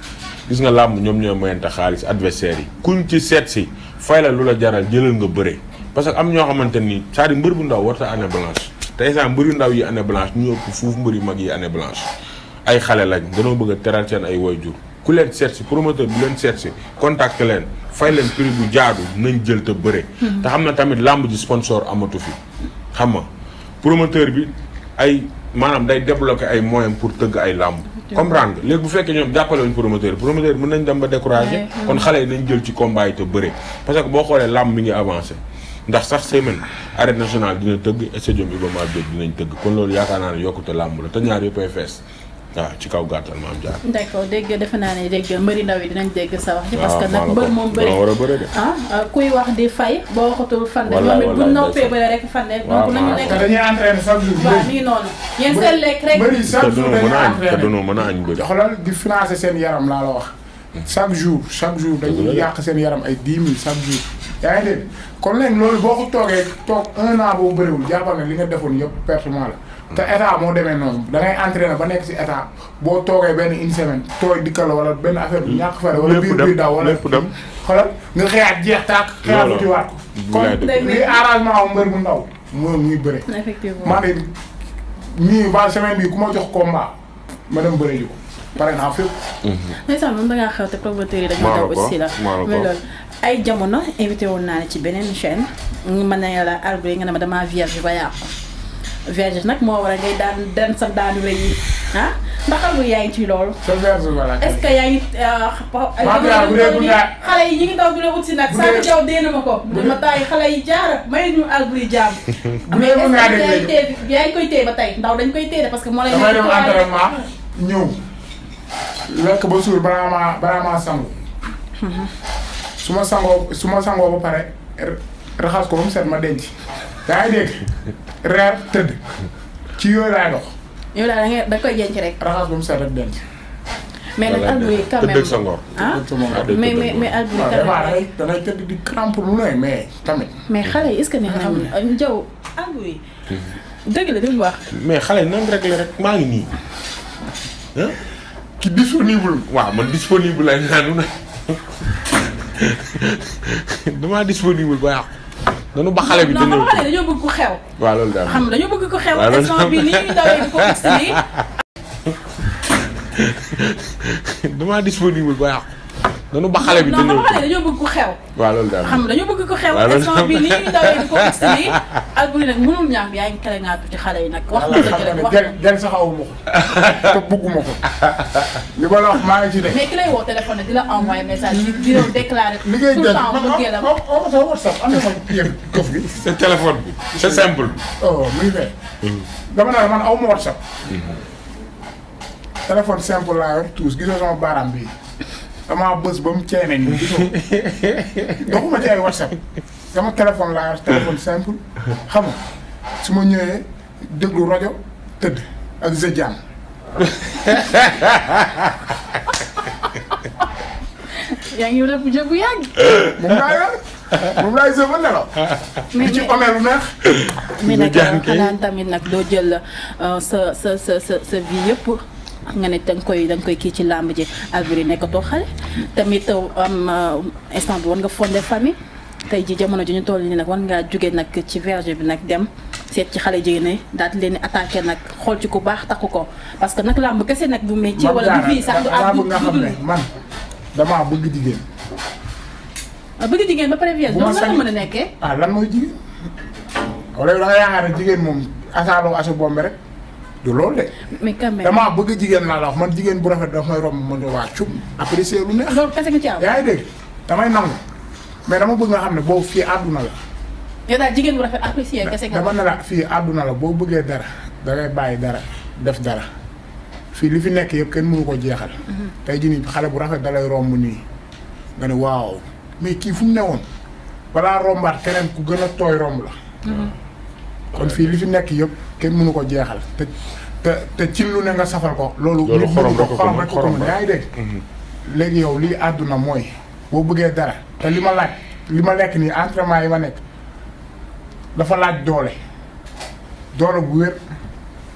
gis nga làmb ñoom ñooy mayante xaalis adversaire yi. kuñ ci seet si fay la lu la jaral jëlal nga bëre. parce que am ñoo xamante ni c'est-à-dire mbër bu ndaw warta année blanche. te instant mbër yu ndaw yi année blanche ñu ëpp fuuf mbër yu mag yi année blanche. ay xale lañ danoo bëgg a teral seen ay waajur ku leen seet si promoteur bu leen seet si contacté leen fay leen prix bu jaadu nañ jël te bëre. te xam na tamit làmb ji sponsor amatu fi. xam nga promoteur bi ay maanaam day débloquer ay moyens pour tëgg ay làmb. comprendre nga léegi bu fekkee ñoom jàppale wuñ promoteur mën nañ dem ba découragé. kon xale yi nañ jël ci combat yi te bëre. parce que boo xoolee làmb mi ngi avancé ndax sax semaine arène nationale dina tëgg stadium Iba Mar Diop dinañ tëgg kon loolu yaakaar naa ne yokkute làmb la te ñaar yëppay fees. waaw ci kaw gàttal Mame Diarra. d'accord dégg defe naa ne dégg mbëri ndaw yi dinañ dégg sa wax. parce que nag mbër moom bëri war a bëri de. kuy wax di fay boo waxatul fan. wallaay wallaay bu noppee bëri rek fan de. donc nañu nekk dañuy entraîner chaque jour. waaw mi ngi noonu. yéen seen lekk rek. bëri chaque jour dañuy entraîner te dañoo mën a añ bëri. xoolal di financer seen yaram laa la wax. chaque jour dañuy yàq seen yaram ay 10 000 chaque jour. yaa ngi dégg kon léegi loolu boo ko toog 1 an boobu bëriwul jàppal ne li nga defoon yëpp pertement la. te état moo demee noonu da ngay entraîner ba nekk si état boo toogee benn une semaine tooy dikkal la wala benn affaire bu ñàkk fare wala biir bi daw wala lépp dem xoolal nga xëyaat jeex taak xëyaat bu tiwaat ko kon lii arrangement wu mbër bu ndaw mooy muy bëre effectivement maa ne ñii ba semaine bi ku ma jox combat ma dem bëre ji ko pare naa fépp ndeysaan moom dangaa xew te promoteur yi dañoo daw aussi la mais loolu ay jamono invité woon naa ne ci beneen chaîne mën na la Alboury nga ne ma damaa vierge ba yàqu vierge nag moo war a ngay daan sa daanu rëy yi ndax Alboury yaa ngi ci loolu. sa vierge voilà. est-ce que yaa ngi. xale yi ñu ngi daw di la ut si nag. Sane Diaw dee na ma ko. bu dee ma taay xale yi jaara may ñu Alboury jaam. bu dee mën ngaa dégg yaa ngi koy téye ba tey ndaw dañ koy téye parce que moo lay. damay dem entraînement ñëw lekk ba suur balaa maa sangu. su ma sangoo ba pare raxas ko ba mu set ma denc. yaa ngi dégg reer tëdd ci yooyu laay dox. yow daal da koy jenc rek. raxas ba mu set rek denc. mais nag Alboury quand même tëdd sa ngor. mais Alboury quand même danay tëdd di crampe lu ne mais tamit. mais xale yi est-ce que neex nañu Diaw Alboury dëgg la li mu wax. mais xale yi nan rek la rek maa ngi nii ki disponible. waaw man disponible lay naanu na damaa disponible ba yàqu. nanu ba xale bi dina non xale dañoo bëgg ku xew. waaw loolu daal xam dañoo bëgg ku xew. instant bi nii ñu dawee di ko gis nii. damaa disponible ba yàqu. nanu ba xale bi te ñëw non xale dañoo bëgg ku xew. waaw loolu daal xam nga dañoo bëgg ku xew. instant bi ni ñuy dawee di ko gis nii Alboury nag mënul ñàkk yaa ngi kale ngaatu ci xale yi nag. wax nga dëgg rek wax gel sax awuma ko te bëgguma ko li ma la wax maa ngi ci de. mais ki lay woo téléphone di la envoyé message di la déclaré. li ngay jël tout le temps bëggee la sa WhatsApp am na ma yéen këf gi. c'est téléphone bi c'est simple. oh muy fee. dama ne la man aw ma WhatsApp. téléphone simple laa yor tous gisoo sama baaraam bii damaa bës ba mu ceene nii gisoo doxuma ci ay WhatsApp sama téléphone laa yor téléphone simple xam nga su ma ñëwee déglu rajo tëdd ak Zediane. yaa ngi def jeu bu yàgg. moom laa yor moom laay sëf ba nelaw. mais ci omee lu neex. mais nag xanaa tamit nag doo jël sa vie yëpp. nga ne danga koy kii ci làmb ji Alboury nekkatoo xale tamit am instant bi war nga fonder famille tey ji jamono ji ñu toll nii nag war ngaa jóge nag ci verge bi nag dem seet ci xale jigéen ñi daal di leen di attaqué nag xool ci ku baax takku ko parce que nag làmb kese nag du métier wala du fii sax du am nga xam ne man damaa bëgg jigéen. bëgg jigéen ba pare vierge loolu lan la mën a nekkee. lan mooy jigéen wala da nga yaakaar ne jigéen moom asaaloo asu bombe rek. du loolu de. mais quand même damaa bëgg jigéen laa la wax man jigéen bu rafet daf may romb ma ne waa cum apprécier lu neex. loolu kese nga ci am. yaa ngi dégg damay nangu mais dama bëgg nga xam ne boobu fii àdduna la. yow daal jigéen bu rafet apprécier kese nga. dama ne la fii àdduna la boo bëggee dara dangay bàyyi dara def dara fii li fi nekk yëpp kenn mënu ko jeexal. tey jii nii xale bu rafet dalay romb nii nga ne waaw mais kii fu mu newoon balaa rombaat keneen ku gën a tooy romb la. kon fii li fi nekk yëpp kenn mënu ko jeexal te ci lu ne nga safal ko. loolu xorom rek ko mën yaa ngi dégg. léegi yow lii àdduna mooy boo bëggee dara te li ma laaj li ma lekk nii entraînement yi ma nekk dafa laaj doole bu wér.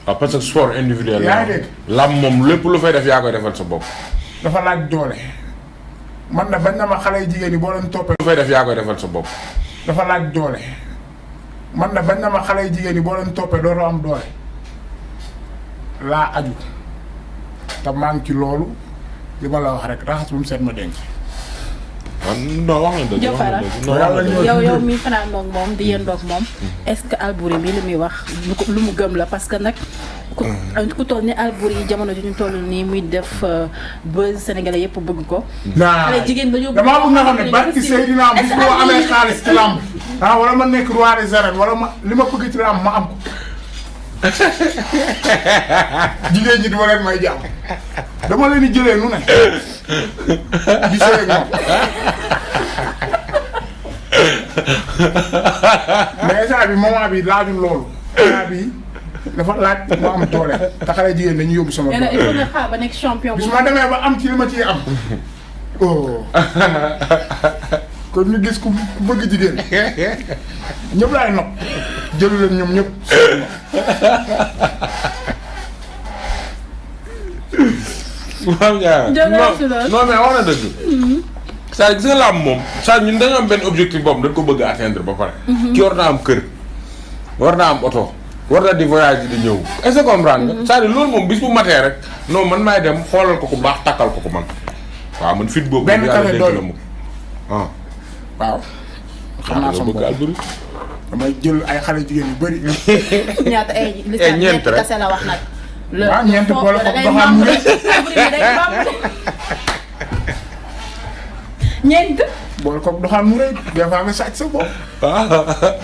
waaw parce que sport individuel yaa ngi dégg lam moom lépp lu fay def yaa koy defal sa bopp. dafa laaj doole man na bañ na ma xale yu jigéen ñi boo leen toppee. lu fay def yaa koy defal sa bopp. dafa laaj doole. man na bañ na ma xale yu jigéen ñi boo leen toppee dootoo am doole laa aju te maa ngi ci loolu li ma la wax rek raxas bu mu seet ma denc. non wax na dëgg. yow mi fanaan ndoog moom di yéen ndoog moom est-ce que Alboury mi li muy wax lu mu gëm la parce que nag ku toll ni Alboury yi jamono ji ñu toll nii muy def buzz sénégalais yëpp bëgg ko. xale jigéen dañoo bëgg damaa bëgg nga xam ne barki Seydina bu ko amee xaalis ci làmb wala ma nekk roi des arènes wala ma li ma bëgg ci làmb ma am ko jigéen ñi duma leen may jàmm dama leen di jëlee nu ne di sëy ak ñoom mais saa bi moment bi laajul loolu saa bi dafa laaj ma am doole te xale jigéen dañuy yóbbu sama doole. il faut nga xaar ba nekk champion bu bis ma demee ba am ci li ma ciy am oh kon ñu gis ku bëgg jigéen ñëpp laay nopp jëlu leen ñoom ñëpp. waaw non mais wax na dëgg. saa gis nga làmb moom saa ñun dañoo am benn objectif boobu dañ ko bëgg a atteindre ba pare. ki war naa am kër war naa am oto war na di voyage di ñëw est-ce que comprendre nga. c'est-à-dire loolu moom bis bu matee rek non man maay dem xoolal ko ku baax takkal ko man waaw man fit boobu. benn kare doy waaw. xam naa sama bopp damay jël ay xale jigéen yu bëri. ñaata ay ñeent rek kase la wax nag. waaw ñeent boole ko doxaan mu ñeent. boole ko doxaan mu rëy des fois nga sàcc sa bopp.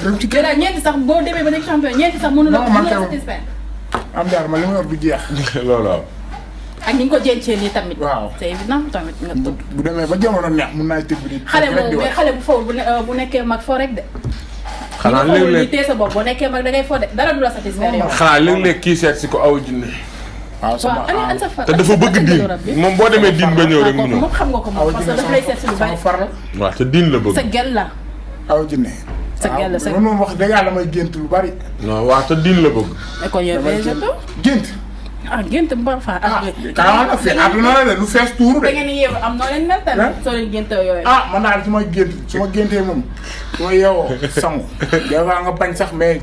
dem ci kër ñeent sax boo demee ba nekk champion ñeent sax mënu la satisfaire. am jaar ma li ma yor du jeex. loolu am. ak ni nga ko jencee nii tamit. waaw c'est évident tamit nga tudd. bu demee ba jamono neex mun naa tëb di. xale moom mais xale bu fawul bu nekkee mag foo rek de. xanaa léeg-léeg tee sa bopp boo nekkee mag da ngay foo de dara du la satisfaire yow. xanaa léeg-léeg kii seet si ko aw jinne. waaw sama te dafa bëgg diin moom boo demee diin ba ñëw rek mu ñëw. moom xam nga ko moom parce que daf lay seet si lu bari. waaw te diin la bëgg. sa gel la. aw jinne. sa gel la sa man moom wax dëgg yàlla may gént lu bari. non waaw te diin la bëgg. kon yow végétaux. gént. gént ba fa ah fi àdduna la de lu fees tuuru de. da ngeen yeewu am noo leen mel tamit. soo leen géntoo yooyu. man daal su ma gént su ma géntee moom su ma yeewoo sangu des fois nga bañ sax mais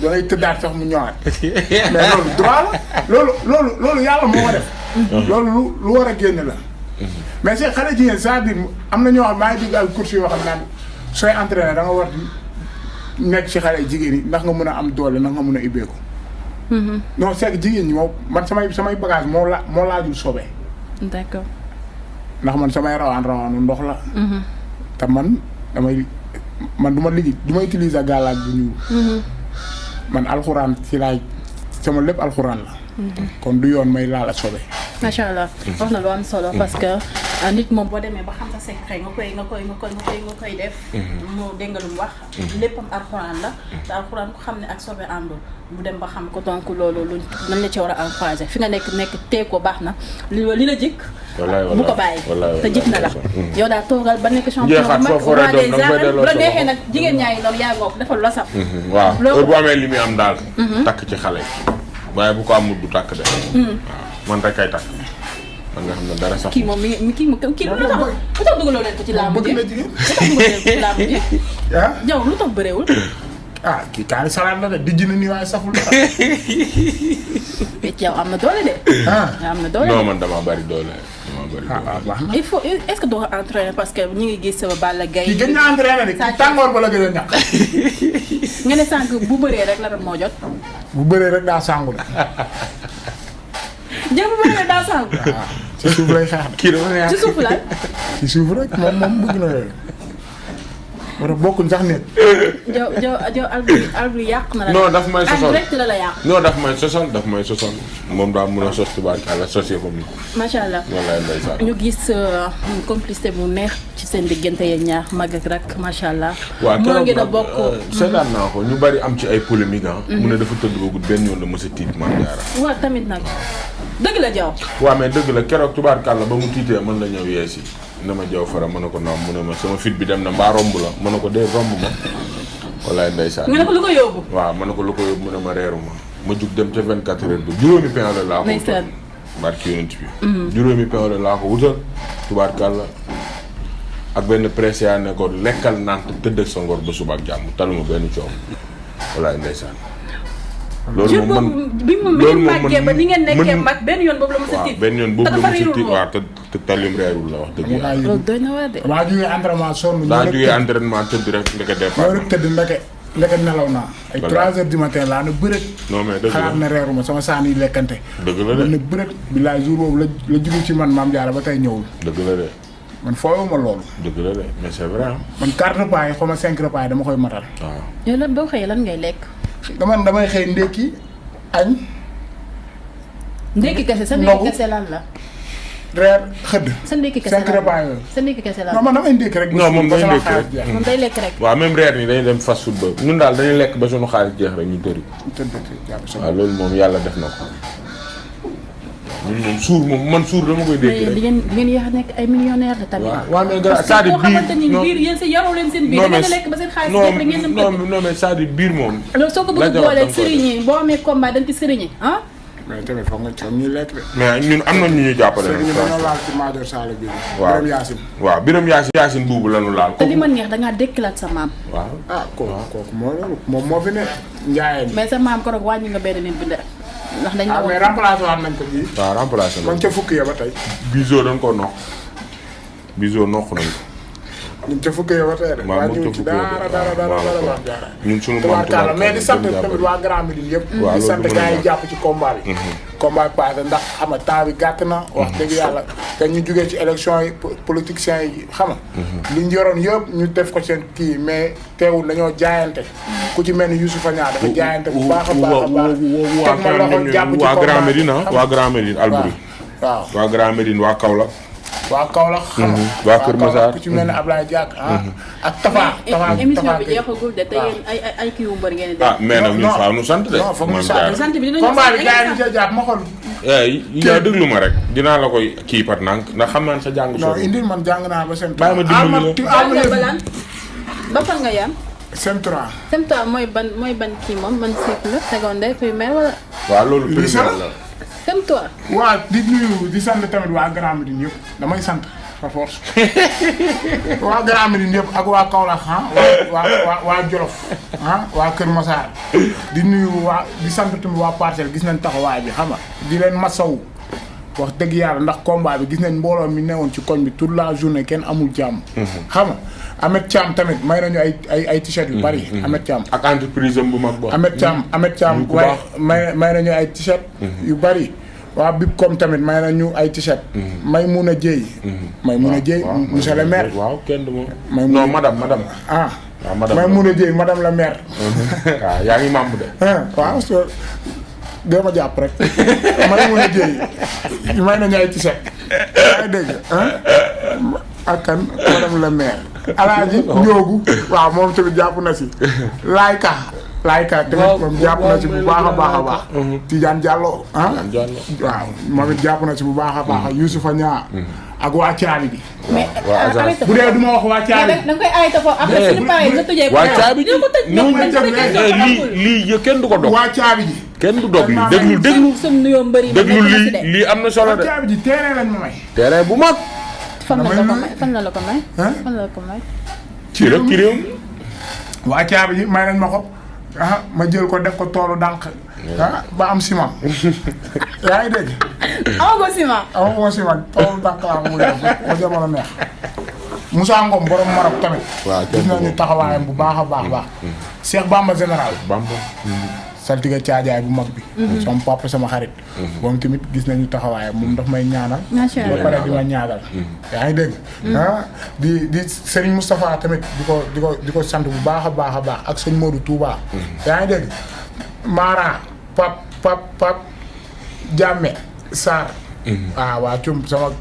dangay tëddaat sax mu ñëwaat mais loolu droit la loolu yàlla moo ko def. loolu lu war a génn la. mais c'est xale jigéen c'est-à-dire am na ñoo xam maa ngi dégg ay courses yoo xam naan sooy entraîné da nga war nekk ci xale jigéen yi ndax nga mën a am doole ndax nga mën a ubbeeku. non c'est que jigéen ñi moom man samay bagage moo laajul sobe. d'accord. ndax man samay rawaanu ndox la. te man du ma liggéey du ma utiliser gàllaaj bu ñuul. man alxuraan ci laay sama lépp alxuraan la. kon du yoon may laal a sobe. macha allah wax na lu am solo parce que nit moom boo demee ba xam sa secret nga koy def. moo dégg nga lu mu wax. léppam alxuraan la. te alxuraan ku xam ne ak sobe àndul mu dem ba xam ko donc loolu lu nan la ci war a encouragé fi nga nekk tee ko baax na li la jikk. bu ko bàyyi te jik na la. yow daal toogal ba nekk champion bu mag roi des arènes bu la neexee nag jigéen ñaa ngi doon yaa ngoog defal la saf. waaw heure bu amee li muy am daal. takk ci xale waaye bu ko amul du takk de. waaw man rek kay takk. man nga xam ne dara sax. kii moom kii lu tax dugaloo leen ko ci làmb ji. lu tax dugaloo leen ko ci làmb ji. ah Diaw lu tax bëreewul. ah kii kaani salaat la de dijj na nii waaye saful dara. Diaw am na doole de. am na doole de non man damaa bari doole. baax na. il faut est-ce que doo entraîner parce que ñu ngi gis Balla Gaye. kii gën na entraîner de kii tàngoor ba la gën a ñàkk. nga ne sànq bu bëree rek la moo jot. bu bëree rek daa sangu de. jëm bu bëree rek daa sangu. waaw ci suuf lay xeex. kii dafa neex ci suuf la. ci suuf rek moom bëgg na yooyu. wala bokkuñ sax nit. Diaw Alboury yàq na la. non daf may sosol direct la yàq. non daf may sosol moom daa mën a sos tubaarkalla sos yi comme ni. macha allah wallaay ndeysaan. ñu gis complicité bu neex ci seen diggante yéen ñaar mag ak rak macha allah. waaw moo ngeen a bokk. seetaan naa ko ñu bari am ci ay polémique mu ne dafa tëdd ba gudd benn yoon la mës a tiit Mame Diarra. waaw tamit nag dëgg la Diaw. waaw mais dëgg la keroog tubaarkalla ba mu tiitee mën la ñëw yeesi na ma Diaw Fara mën na ko naam mu ne ma sama fit bi dem na mbaa romb la mën na ko dee romb ma wallaay ndeysaan. nga ne ko lu ko yóbbu. waaw mën na ko lu ko yóbbu mu ne ma reeru ma jug dem ca 24 heures ba juróomi pain la laa ko wutal barki yonent bi juróomi pain la laa ko wutal tubaarkalla ak benn presse yaa ne ko lekkal naan tëdd ak sa ngor ba suba ak jàmm taluma benn coow wallaay ndeysaan. loolu moom bi mu màggee ba ni ngeen nekkee mag benn yoon boobu la mos a tiit. benn yoon boobu la mos a tiit waaw te talim reerul la wax dëgg yàlla. loolu doy na waar de. daa jógee entraînement sonn. daa jógee entraînement tëdd rek ndeke départ. loolu rek tëdd ndeke nelaw naa. ay 3 heures du matin laa ne bëreet. non mais dëgg la xalaat na reeruma sama saan yi lekkante. dëgg la de ne bëreet bilaay jour boobu la jóge ci man Mame Diarra ba tey ñëwul. dëgg la de. man fooyuma loolu. dëgg la de mais c'est vrai. man 4 repas yi xaw ma 5 repas yi dama koy matal. waaw. yow lan boo xëyee lan ngay lekk. damay xëy ndékki añ. ndékki kese sa ndékki kese lan la. reer xëdd. sa ndékki kese lan 5 repas yooyu. sa ndékki kese lan non man damay ndékki rek. non moom day ndékki rek moom day lekk rek. waaw même reer ni dañuy dem fast food ba ñun daal dañuy lekk ba suñu xaalis jeex rek ñu tëri. waaw loolu moom yàlla def na ko. ñun moom suur moom man suur dama koy dégg rek. di ngeen yéex a nekk ay millionnaire de tamit. waaw mais gara c'est-à-dire biir yéen sa yaroo leen seen biir. da ngeen a lekk ba seen xaalis jeex rek ngeen dem non mais c'est-à-dire biir moom. loolu soo ko bëgg booleeg sëriñi boo amee combat dañ ci sëriñi ah. mais tamit foog nga ñuy lekk de. mais ñun am na ñu ñuy jàppale. sëriñ dañoo laal ci Madior Sall bi. waaw Biram Yacine. waaw Biram Yacine buubu la ñu laal. te li ma neex da ngaa dékkilaat sa maam. waaw ah kooku moo loolu moom moo fi ne njaayeen. mais sa maam ko rek wàññi nga benn nit bi de ndax dañ la mais remplacé waat nañ ko bii. waaw remplacé man ca fukki ya ba tey. Biso dañ ko noq. Biso noq nañ ko. ñun ca fukki ya ba tey de. waaw moom ca fukki ya ba tey dara. ñun sunu maam tubaarkàlla mais di sant tamit waa Grand Médine yëpp. di sant gars yi jàpp ci combat bi. combat bi passé ndax xam nga temps bi gàtt na. wax dëgg yàlla te ñu jugee ci élection yi politiciens yi xam nga. li ñu yoroon yëpp ñu def ko seen kii mais teewul dañoo jaayante. ku ci mel ni Youssoufa Niang dafa jaayante bu baax a baax a baax. teg ma loxo jàpp ci combat waa Grand Médine waa Grand Médine Alboury. waaw waa Grand Médine waa Kaolack. waa Kaolack xam nga. waa Kër Massar ku ci mel ne Ablaye Diak ak Tafa. émission bi jeexagul de te yéen ay kii yu mbër ngeen di def. mais nag ñun faaw nu sant de. non foog ñu sant bi dinañu combat bi gars yi ñu see jàpp ma xool. yow déglu ma rek dinaa la koy kii par nànk ndax xam naa sa jàng. non indil man jàng naa ba seen. bàyyi ma dimbali la ba lan ba fan nga yam. sem 3. sem 3 mooy ban kii moom man cycle la secondaire primaire wala. waaw loolu primaire la. sem 3. waaw di nuyu di sant tamit waa Grand Médine yëpp damay sant par force. waa Grand Médine yëpp ak waa Kaolack waa Jolof waa Kër Massar di nuyu di sant tamit waa Parcelles gis nañ taxawaay bi xam nga di leen masawu wax dëgg yàlla ndax combat bi gis nañ mbooloo mi newoon ci koñ bi toute la journée kenn amul jàmm. xam nga Amet Thiam tamit may nañu ay t-shirt yu bari. Amet Thiam ak entreprise am bu mag boo. Amet Thiam waaye may nañu ay t-shirt yu bari. waa Bibcom tamit may nañu ay t-shirt. Maymouna Dieye. Maymouna Dieye monsieur le maire. waaw kenn du moom. non madame. ah. waaw madame Maymouna Dieye madame la maire. waaw yaa ngi membre de. waaw dee ma jàpp rek Maymouna Dieye may nañu ay t-shirt. yaa ngi dégg ak kan madame la maire. Alaaji Njoogu waaw moom tamit jàpp na si. Layka tamit moom jàpp na ci bu baax a baax. Tidiane Diallo waaw moom it jàpp na ci bu baax a baax. Youssoufa Niang ak waa Caabi bi. mais bu dee du ma wax waa Caabi. da nga koy arrêté foofu après suñu paree nga tëjee ko. waa Caabi ji lii kenn du ko dog. waa Caabi ji. kenn du dog lii déglu. suñu nuyoo mbëri déglu lii am na solo de. waa Caabi ji terrain lañ ma may. terrain bu mag. fan la la ko may. ci réew mi. waa Caabi ji may nañ ma ko. ma jël ko def ko toolu dànq. ba am ciment. yaa ngi dégg. amagoo ciment. toolu dànq laa ko mu def ba jamono neex. Moussa Ngom borom Maroc tamit. waaw gis nañu taxawaayam bu baax a baax. Cheikh Bamba général. saltige caajaay bu mag bi. sama papa sama xarit. moom tamit gis nañu taxawaayam moom daf may ñaanal. macha allah ba pare di ma ñaagal. yaa ngi dégg. di Serigne Moustapha tamit di ko sant bu baax a baax ak sëñ Modou Touba. yaa ngi dégg Mara Pap Jamme Sarr. waa cum sama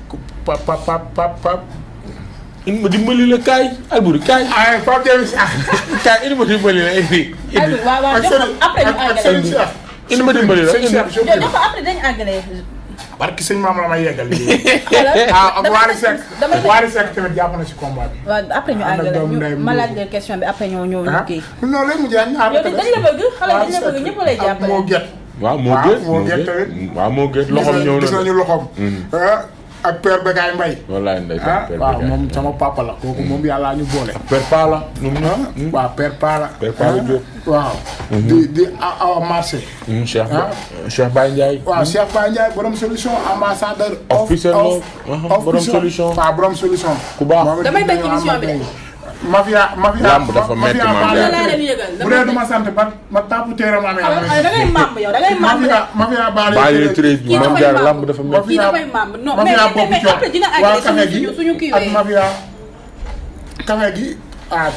pap indi ma dimbali la kaay Alboury kaay. ay Pape Jamme Sarr. kaay indi ma dimbali la indi. waaw après ñu àggale. indi ma dimbali la indi. après dañu àggale. barki sëñ maam la may yeggal lii. ak Wally Seck tamit jàpp na si combat bi. waaw après ñu àggale ma laaj leen question bi après ñoo ñëw kii. non léegi mu jeex ñaar yow dañ la bëgg xale dañ la bëgg ñëpp lay jàppale. moo get. waaw moo get tamit. waaw moo get loxoom ñëw na gis nañu loxoom. ak père Begaay Mbaye. wallaay ndeysaan père waaw moom sama papa la kooku moom yàllaa ñu boole. père Pala. waaw père Pala. père Pala Diop. waaw. di awa marché. Cheikh Baye Ndiaye. waaw Cheikh Baye Ndiaye borom solution ambassadeur. officiel borom solution. waaw borom solution. ku baax damay tëj émission bi de. mafia lamb dafa metti bu dee du ma sant ma tàpp téere ma amee. da ngay mamb yow da ngay mamb. mafia baale 13 bi Mame Diarra lamb dafa metti. kii dafay mamb non mafia boppu mais après dina àggale suñu kii ak mafia café gi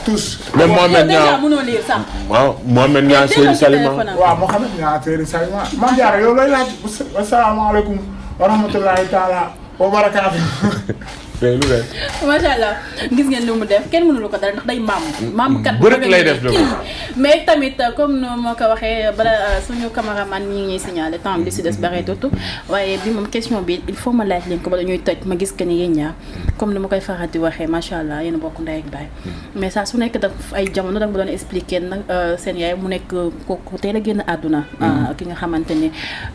tous. même Mohamed Niang mënoo lire sax. waaw Mohamed Niang Seydou Salima. waaw Mohamed Niang Seydou Salima. Mame Diarra yow looy laaj asalaamaaleykum wa rahmatulahi taala wa barakaatu. lu leen. macha allah gis ngeen lu mu def kenn mënulu ko dara ndax day maam kat bërëb lay def kii mais tamit comme moo ko waxee bala suñu cameraman mi ngi ñuy signalé temps bi si des bare tuuti waaye bi moom question bi il faut ma laaj leen ko bala ñuy tëj ma gis que ni yéen ñaar comme ni ma koy faral di waxee macha allah yéen a bokk ndey ak baay mais saa su nekk daf ay jamono da nga doon expliquer nag seen yaay mu nekk kooku teel a génn àdduna ki nga xamante ni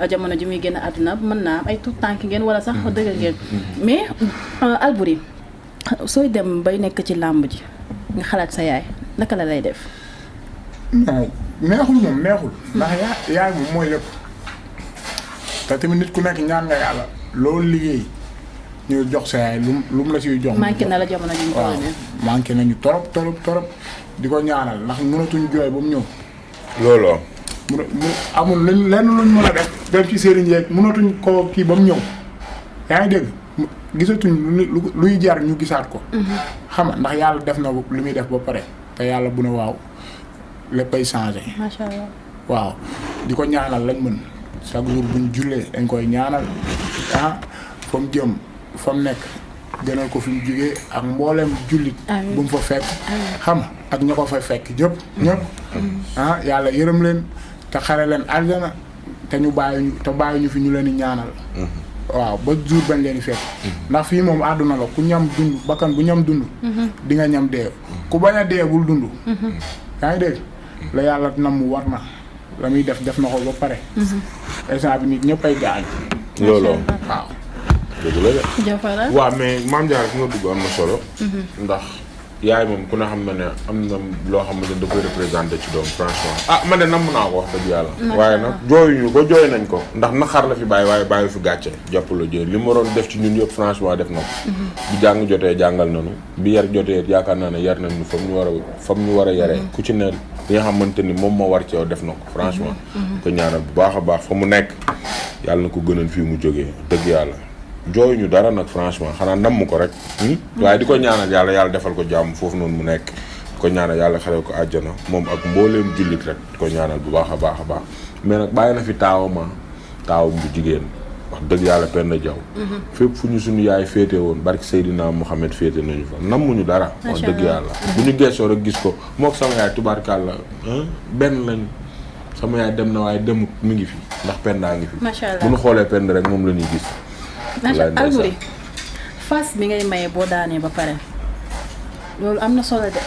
jamono ji muy génn àdduna mën naa ay tout tànk ngeen wala sax dëgg ngeen mais Alboury sooy dem bay nekk ci làmb ji nga xalaat sa yaay naka la lay def. non neexul moom neexul. ndax yaay moom mooy lépp. te tamit nit ku nekk ñaan nga yàlla. loolu liggéey ñu jox sa yaay lu mu la siy jox. manqué na la jamono ji ñu toll nii. manqué nañu torop di ko ñaanal ndax mënatuñ jooy ba mu ñëw. looloo. amul lenn luñ mën a def ci sëriñ yeeg mënatuñ ko kii ba mu ñëw yaa ngi dégg. gisatuñ luy jar ñu gisaat ko. xam nga ndax yàlla def na li muy def ba pare te yàlla bu ne waaw léppay changé. macha allah waaw di ko ñaanal lañ mën chaque jour buñ jullee dañ koy ñaanal fa mu jëm fa mu nekk gënal ko fi mu jugee ak mboolem jullit. bu mu fa fekk. xam nga ak ña ko fa fekk ñëpp. yàlla yërëm leen te xare leen aljana te ñu bàyyi ñu fi ñu leen di ñaanal. waaw ba jour bañ leen di fekk. ndax fii moom àdduna la ku ñam dund bakkan bu ñam dund. di nga ñam dee ku bañ a dee bul dund. yaa ngi dégg la yàlla nam mu war na la muy def na ko ba pare. instant bi nit ñëpp ay gaañ. looloo waaw. dëgg la de. Diafara. waaw mais Mame Diarra fi nga dugg am na solo. ndax yaay moom ku ne xam na ne am na loo xamante ne da koy représenté ci doom franchement man de namm naa ko wax dëgg yàlla waaye nag jooyuñu ko jooy nañ ko ndax naxar la fi bàyyi waaye bàyyi fi gàcce jàpp la jël li mu waroon def ci ñun yëpp franchement def na ko bi jàng jotee jàngal nañu bi yar jotee yaakaar naa ne yar nañ ñu fam ñu war a yaree ku ci ne li nga xamante ni moom moo war ci yow def na ko franchement ko ñaanal bu baax a baax fa mu nekk yàlla na ko gënal fii mu jógee dëgg yàlla jooyu ñu dara nag franchement xanaa namm ko rek waaye di ko ñaanal yàlla defal ko jàmm foofu noonu mu nekk di ko ñaanal yàlla xare ko àjjana moom ak mbooleem jullit rek di ko ñaanal bu baax a baax a baax mais nag bàyyi na fi taawam bu jigéen wax dëgg yàlla Penda Diaw fépp fu ñu suñu yaay féete woon barki Seydina Mouhamed féete nañu fa nammuñu dara wax dëgg yàlla bu ñu geesoo rek gis ko mook sama yaay tubaarkàlla benn lañ sama yaay dem na waaye demut mi ngi fi ndax Penda ngi fi bu ñu xoolee Penda rek moom la ñuy gis Alboury fas bi ngay maye boo daanee ba pare loolu am na solo de.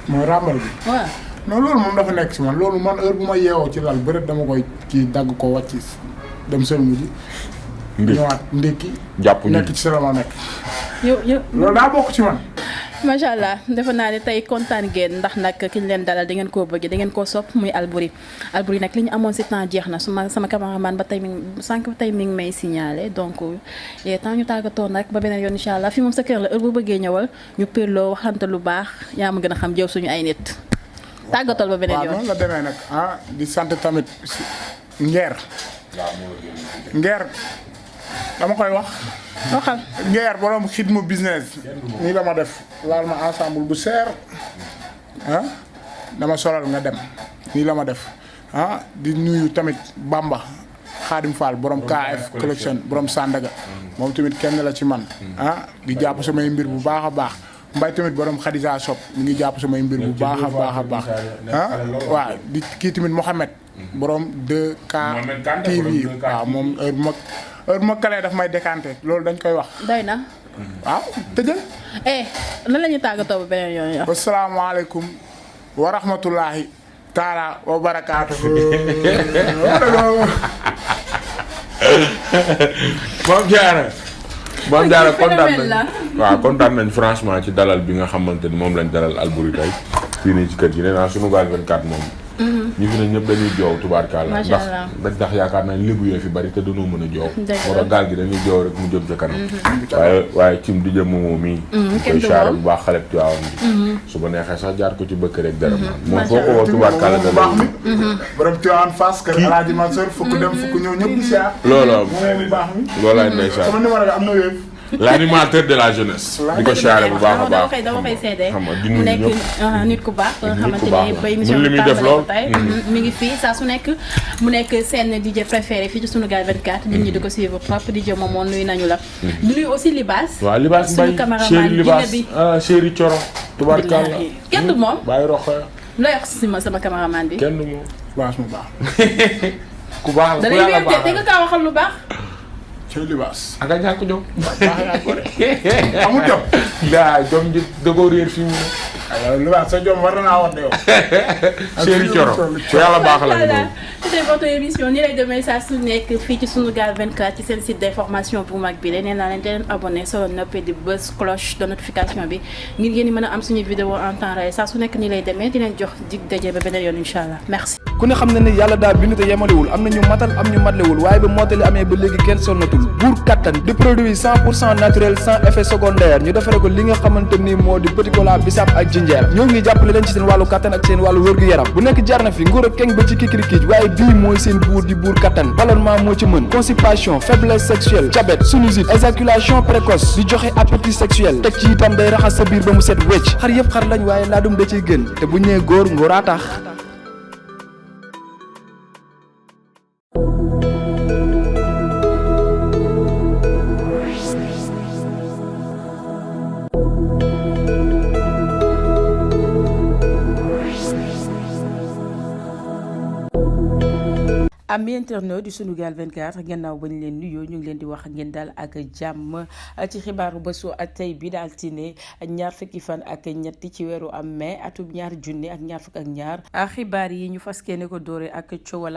mooy ràmbal bi. waaw non loolu moom dafa nekk si man loolu man heure bu ma yeewoo ci lal bëreet dama koy kii dagg ko wàcc dem sëlmu ji. ñëwaat ndékki. jàpp nekk ci sa ma nekk. yow loolu daa bokk ci man. macha allah defe naa ne tey kontaan ngeen ndax nag ki ñu leen dalal da ngeen koo bëgg da ngeen koo sopp muy Alboury nag li ñu amoon si temps jeex na sama cameraman ba tey mi ngi may signalé donc temps ñu tàggatoo nag ba beneen yoon incha allah fi moom sa kër la heure bu bëggee ñëwal ñu pirloo waxante lu baax yaa ma gën a xam jëw suñu ay nit tàggatool ba beneen yoon. waaw noonu la demee nag di sant tamit Nguer dama koy wax. waxal Nguer borom xidmu business. nii la ma def laal ma ensemble bu seer dama solal nga dem nii la ma def di nuyu tamit Bamba Khadim Fall borom KF collection borom Sandaga moom tamit kenn la ci man di jàpp samay mbir bu baax a baax Mbay tamit borom Khadija Shop mi ngi jàpp samay mbir bu baax a baax a baax waaw di kii tamit Mohamed borom 2K TV waaw moom heure bu ma kalee daf may décanté loolu dañ koy wax. doy na. waaw tëjal. lan la ñuy tàggatoo ba beneen yoon yow. asalaamaaleykum wa rahmatulahi taala wa barakaatu. Mame Diarra kontaan nañ franchement ci dalal bi nga xamante ni moom lañ dalal Alboury tey fii nii ci kër gi nee naa Sunugal 24 moom. ñu fi ne ñëpp dañuy joow tubaarkàlla ndax yaakaar naa lébu yoo fi bari te dañoo mën a joow moo tax gaal gi dañuy joow rek mu jëm ca kanam waaye cim di jëm moomu mii koy saara bu baax xale Tiwaawan bi su ma neexee sax jaar ko ci bëkk rek dara moom foo ko woo tubaarkàlla da baax mi borom Tiwaawan Fass kër Alaaji Mansour fukk dem fukk ñëw ñëpp di siyaar looloo bu baax mi loolaay ndeysaan sama numéro bi am na wéef l'animateur de la jeunesse. di ko siyaare bu baax a baax dama koy seede xam nga di mu nuyu nekk ñëpp nit ku baax nga xamante baax ni la. ba émission li muy def tàmbale lool. ko tey mi ngi fii saa su nekk mu nekk seen DJ préféré fii ci Sunugal 24 nit ñi di ko suivre trop DJ Momo nuyu nañu la nuyu aussi Libaas waaw Libaas suñu Mbaye cameraman chéri jinne Libaas bi chéri Coro tubaarkàlla kenn du moom bàyyi roxoya looy wax si sama cameraman bi kenn du moom Libaas mu baax ku baax la da ku lay yàlla wér te nga kaa waxal lu baax ci Libaas ak a ñàkk jom baax yaa ko de amul jom daa jom ji da koo réer fii mu ne alors Libaas sa jom war na naa war de yow chéri Coro ku yàlla baax la voilà c'était votre émission ni lay demee saa su nekk fii ci Sunugal 24 ci seen site d'information bu mag bi la nee naa leen te leen abonné solo noppee di bës cloche de notification bi ngir ngeen mën a am suñu vidéo en temps réel saa su nekk ni lay demee di leen jox dig daje ba beneen yoon incha allah merci. ku ne xam na ne yàlla daal bindu te yemalewul am na ñu matal am ñu matlewul waaye ba mottali amee ba léegi kenn sonnatul buur kattan di produit 100% naturel sans effet secondaire ñu defare ko li nga xamante ni moo di petit cola bisaab ak jinjeer ñoo ngi jàppale leen ci seen wàllu kattan ak seen wàllu wërgu-yaram bu nekk jar na fi nguur ak keng ba ci kikirikiij waaye bii mooy seen buur di buur kattan ballonnement moo ci mën constipation faiblesse sexuelle diabète sinusite éjaculation précoce di joxe appétit sexuel teg ci itam day raxas sa biir ba mu set wecc xar yëpp xar lañ waaye laadum da ciy gën te bu ñëwee góor ngóoraa tax am internet du Sunugal 24 gannaaw ba ñu leen nuyoo ñu ngi leen di wax ngeen daal ak jàmm ci xibaaru bésu tey bi daal altine ñaar fukki fan ak ñetti ci weeru am mai atum 2022 xibaar yi ñu fas yéene ko doore ak coowal